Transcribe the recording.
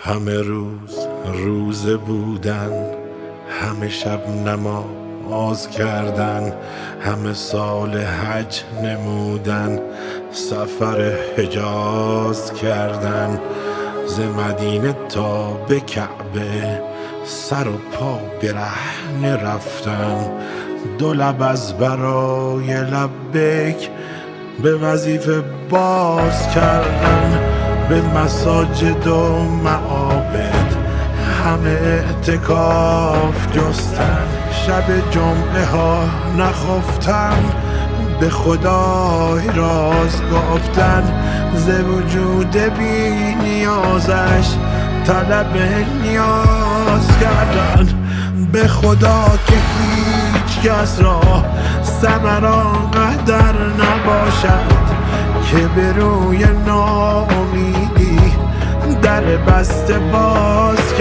همه روز روزه بودن، همه شب نماز کردن، همه سال حج نمودن، سفر حجاز کردن. ز مدینه تا به کعبه سر و پا برهنه رفتن. دو لب از برای لبیک به وظیفه باز کردن. به مساجد و معابد همه اعتکاف جستن. شب جمعه ها نخفتن، به خدای راز گفتن. ز وجود بی نیازش طلب نیاز کردن. به خدا که هیچ کس را صبر آنقدر نباشد که به روی ناامیدی در بسته باز